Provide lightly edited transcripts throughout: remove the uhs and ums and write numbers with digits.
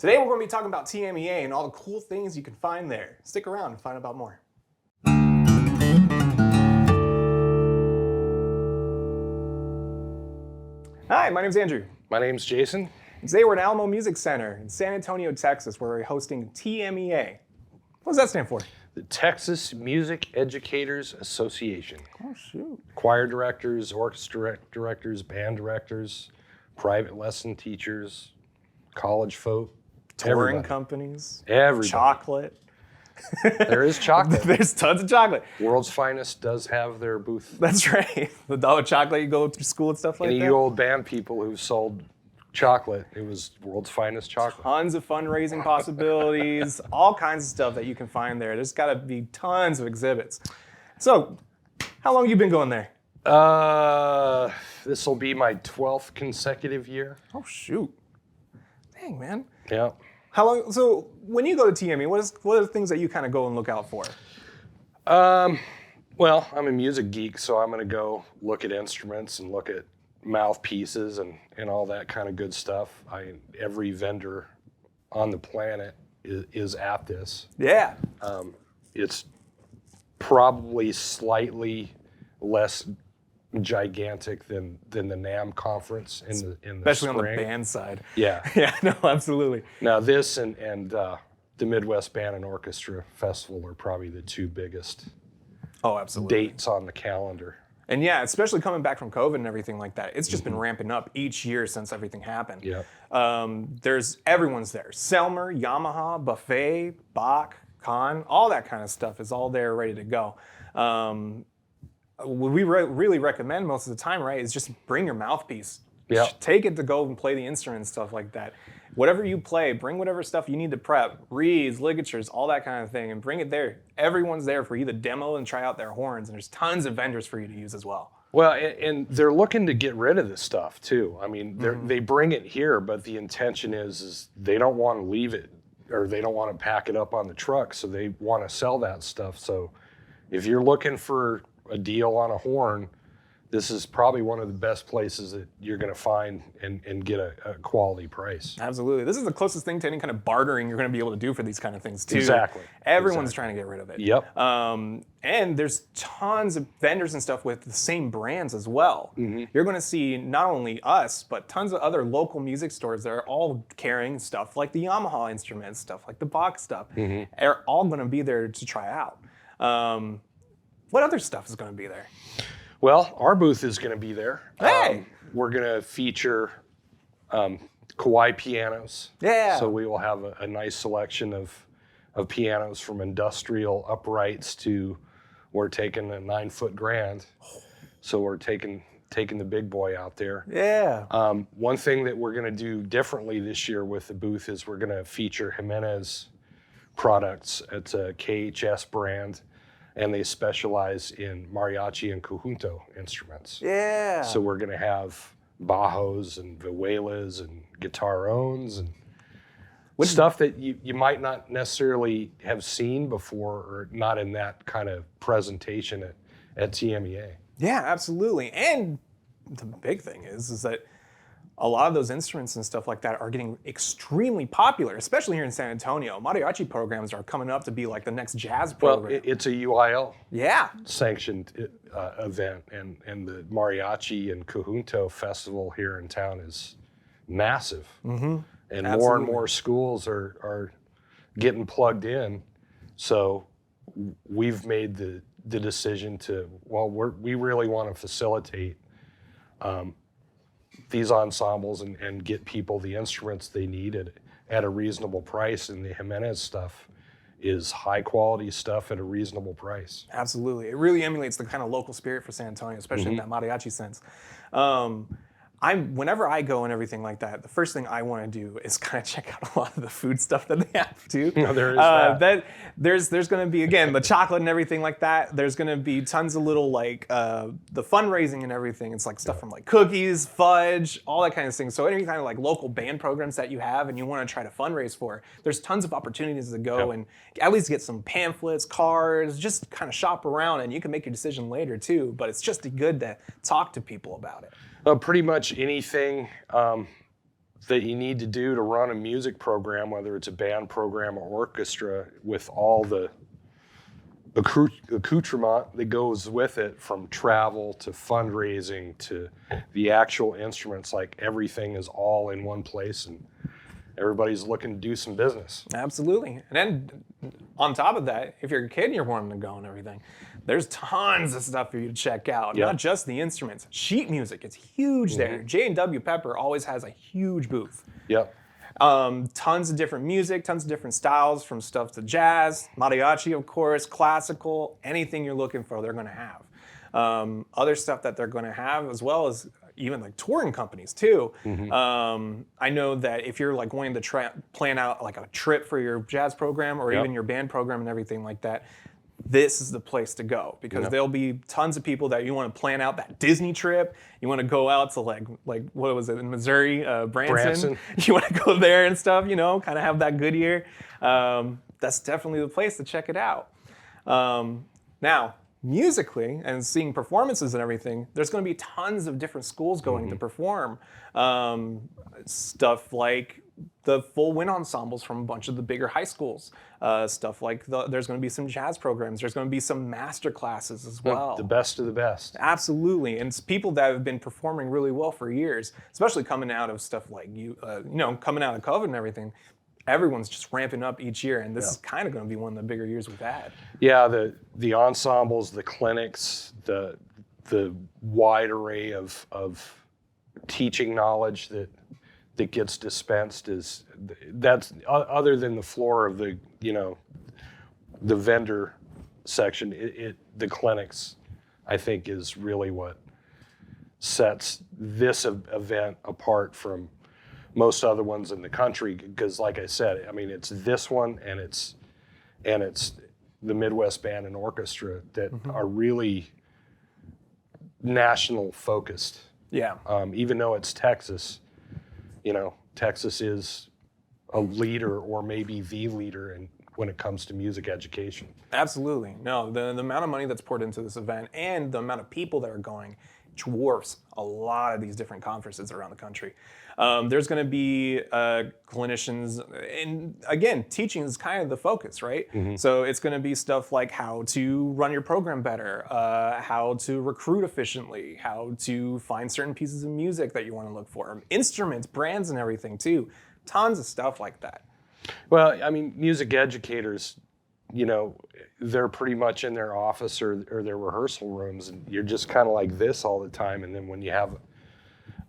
Today we're going to be talking about TMEA and all the cool things you can find there. Stick around and find out about more. Hi, my name's Andrew. My name's Jason. And today we're at Alamo Music Center in San Antonio, Texas, where we're hosting TMEA. What does that stand for? The Texas Music Educators Association. Oh, shoot. Choir directors, orchestra directors, band directors, private lesson teachers, college folk. Touring companies. Everybody. Chocolate. There is chocolate. There's tons of chocolate. World's Finest does have their booth. That's right. The dollar chocolate you go through school and stuff like that. Any old band people who sold chocolate, it was World's Finest chocolate. Tons of fundraising possibilities, all kinds of stuff that you can find there. There's got to be tons of exhibits. So, how long have you been going there? This will be my 12th consecutive year. Oh, shoot. Dang, man. Yeah. How long? So, when you go to TME, what are the things that you kind of go and look out for? Well, I'm a music geek, so I'm going to go look at instruments and look at mouthpieces and all that kind of good stuff. Every vendor on the planet is at this. Yeah. It's probably slightly less gigantic than the NAMM conference in the Especially spring. on the band side. Yeah. Yeah, no, absolutely. Now this and the Midwest Band and Orchestra Festival are probably the two biggest dates on the calendar. And yeah, especially coming back from COVID and everything like that, it's just been ramping up each year since everything happened. Yeah. Everyone's there. Selmer, Yamaha, Buffet, Bach, Kahn, all that kind of stuff is all there ready to go. What we really recommend most of the time, right, is just bring your mouthpiece. Yeah. Take it to go and play the instrument and stuff like that. Whatever you play, bring whatever stuff you need to prep, reeds, ligatures, all that kind of thing, and bring it there. Everyone's there for you to demo and try out their horns, and there's tons of vendors for you to use as well. Well, and they're looking to get rid of this stuff too. I mean, they bring it here, but the intention is they don't want to leave it, or they don't want to pack it up on the truck, so they want to sell that stuff. So if you're looking for a deal on a horn, this is probably one of the best places that you're going to find and get a quality price. Absolutely. This is the closest thing to any kind of bartering you're going to be able to do for these kind of things too. Exactly. Everyone's trying to get rid of it. Yep. And there's tons of vendors and stuff with the same brands as well. You're going to see not only us, but tons of other local music stores that are all carrying stuff like the Yamaha instruments, stuff like the Bach stuff. Are all going to be there to try out. What other stuff is going to be there? Well, our booth is going to be there. Hey! We're going to feature Kawai pianos. Yeah. So we will have a nice selection of pianos from industrial uprights to, we're taking a 9-foot grand. So we're taking the big boy out there. Yeah. One thing that we're going to do differently this year with the booth is we're going to feature Jimenez products. It's a KHS brand, and they specialize in mariachi and conjunto instruments. Yeah. So we're going to have bajos and vihuelas and guitarrones and stuff that you might not necessarily have seen before, or not in that kind of presentation at TMEA. Yeah, absolutely. And the big thing is that a lot of those instruments and stuff like that are getting extremely popular, especially here in San Antonio. Mariachi programs are coming up to be like the next jazz program. Well, it's a UIL sanctioned event, and the Mariachi and Conjunto Festival here in town is massive. And Absolutely. More and more schools are getting plugged in. So we've made the decision to, we really want to facilitate these ensembles and get people the instruments they need at a reasonable price. And the Jimenez stuff is high quality stuff at a reasonable price. Absolutely. It really emulates the kind of local spirit for San Antonio, especially in that mariachi sense. Whenever I go and everything like that, the first thing I want to do is kind of check out a lot of the food stuff that they have too. No, there is that. There's going to be, again, the chocolate and everything like that. There's going to be tons of little like the fundraising and everything. It's like stuff from like cookies, fudge, all that kind of thing. So any kind of like local band programs that you have and you want to try to fundraise for, there's tons of opportunities to go and at least get some pamphlets, cards, just kind of shop around, and you can make your decision later too. But it's just good to talk to people about it. Pretty much anything that you need to do to run a music program, whether it's a band program or orchestra, with all the accoutrement that goes with it, from travel to fundraising to the actual instruments. Like, everything is all in one place, and everybody's looking to do some business. Absolutely. And then on top of that, if you're a kid and you're wanting to go and everything, there's tons of stuff for you to check out. Yeah. Not just the instruments. Sheet music, it's huge there. J&W Pepper always has a huge booth. Yep. Tons of different music, tons of different styles, from stuff to jazz, mariachi, of course, classical, anything you're looking for, they're going to have. Other stuff that they're going to have, as well as even like touring companies too. I know that if you're like wanting to plan out like a trip for your jazz program or even your band program and everything like that, this is the place to go, because there'll be tons of people that you want to plan out that Disney trip. You want to go out to like what was it in Missouri, Branson. You want to go there and stuff, you know, kind of have that good year. That's definitely the place to check it out. Now, musically and seeing performances and everything, there's going to be tons of different schools going to perform. Stuff like the full wind ensembles from a bunch of the bigger high schools. Stuff like there's going to be some jazz programs. There's going to be some master classes as well. The best of the best. Absolutely, and it's people that have been performing really well for years, especially coming out of stuff like coming out of COVID and everything. Everyone's just ramping up each year, and this is kind of going to be one of the bigger years we've had. Yeah, the ensembles, the clinics, the wide array of teaching knowledge that gets dispensed that's other than the floor of the the vendor section. The clinics, I think, is really what sets this event apart from most other ones in the country, because, like I said, I mean, it's this one and it's the Midwest Band and Orchestra that are really national focused. Yeah. Even though it's Texas, Texas is a leader, or maybe the leader, when it comes to music education. Absolutely. No, the amount of money that's poured into this event and the amount of people that are going dwarfs a lot of these different conferences around the country. There's going to be clinicians, and again, teaching is kind of the focus, right? So it's going to be stuff like how to run your program better, how to recruit efficiently, how to find certain pieces of music that you want to look for, instruments, brands, and everything too. Tons of stuff like that. Well, I mean, music educators, they're pretty much in their office or their rehearsal rooms, and you're just kind of like this all the time. And then when you have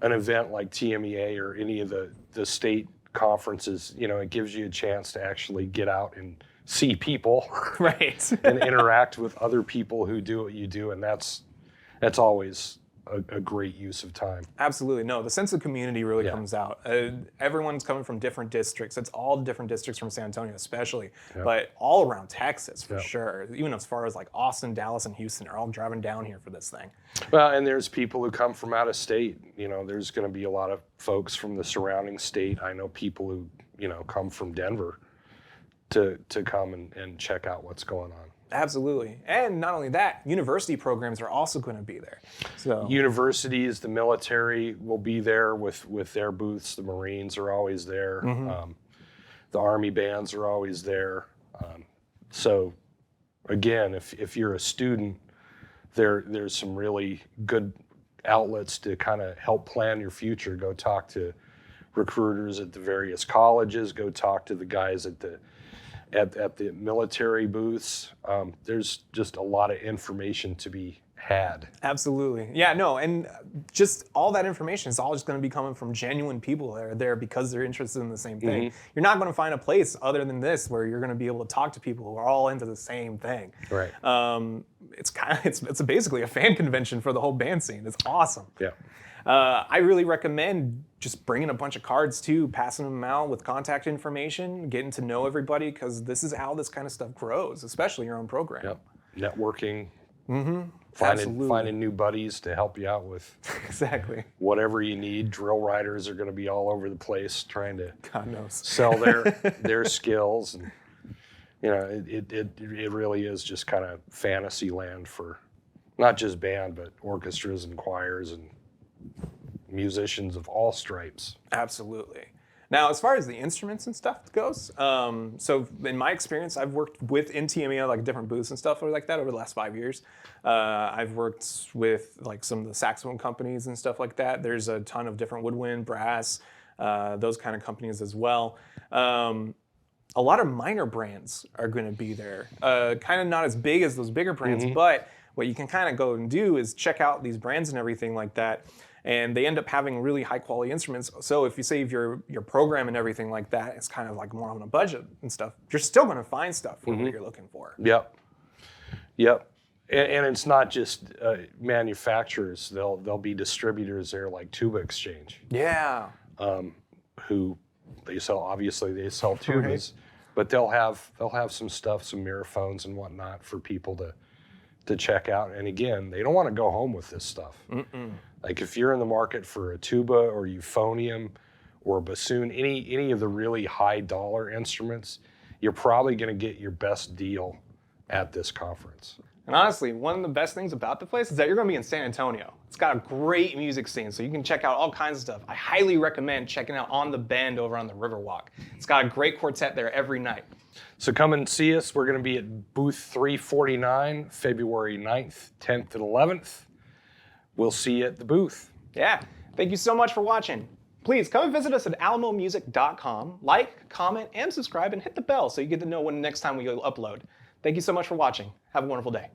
an event like TMEA or any of the state conferences, it gives you a chance to actually get out and see people, right? And interact with other people who do what you do, and that's always a great use of time. Absolutely. No, the sense of community really comes out. Everyone's coming from different districts. It's all different districts from San Antonio especially, but all around Texas for sure. Even as far as like Austin, Dallas, and Houston are all driving down here for this thing. Well, and there's people who come from out of state. There's going to be a lot of folks from the surrounding state. I know people who, come from Denver to come and check out what's going on. Absolutely. And not only that, university programs are also going to be there. So universities, the military will be there with their booths. The Marines are always there. The Army bands are always there. So again, if you're a student, there's some really good outlets to kind of help plan your future. Go talk to recruiters at the various colleges. Go talk to the guys at the military booths. There's just a lot of information to be had. Absolutely. Yeah, no, and just all that information is all just going to be coming from genuine people that are there because they're interested in the same thing. You're not going to find a place other than this where you're going to be able to talk to people who are all into the same thing. Right. It's basically a fan convention for the whole band scene. It's awesome. Yeah. I really recommend just bringing a bunch of cards too, passing them out with contact information, getting to know everybody, because this is how this kind of stuff grows, especially your own program. Yep. Networking. Finding new buddies to help you out with exactly whatever you need. Drill riders are going to be all over the place trying to God knows. Sell their skills, and it really is just kind of fantasy land for not just band but orchestras and choirs and musicians of all stripes. Absolutely. Now, as far as the instruments and stuff goes, so in my experience, I've worked within TMEA, like different booths and stuff like that over the last 5 years. I've worked with like some of the saxophone companies and stuff like that. There's a ton of different woodwind, brass, those kind of companies as well. A lot of minor brands are going to be there. Kind of not as big as those bigger brands, but what you can kind of go and do is check out these brands and everything like that. And they end up having really high quality instruments. So if you save your program and everything like that, it's kind of like more on a budget and stuff. You're still going to find stuff for what you're looking for. Yep. And it's not just manufacturers. There'll be distributors there like Tuba Exchange. Yeah. Who they sell tubas, but they'll have some stuff, some mirrophones and whatnot for people to check out. And again, they don't want to go home with this stuff. Like if you're in the market for a tuba or euphonium or a bassoon, any of the really high dollar instruments, you're probably going to get your best deal at this conference. And honestly, one of the best things about the place is that you're going to be in San Antonio. It's got a great music scene, so you can check out all kinds of stuff. I highly recommend checking out On the Bend over on the Riverwalk. It's got a great quartet there every night. So come and see us. We're going to be at booth 349, February 9th, 10th, and 11th. We'll see you at the booth. Yeah. Thank you so much for watching. Please come and visit us at alamomusic.com. Like, comment, and subscribe, and hit the bell so you get to know when next time we upload. Thank you so much for watching. Have a wonderful day.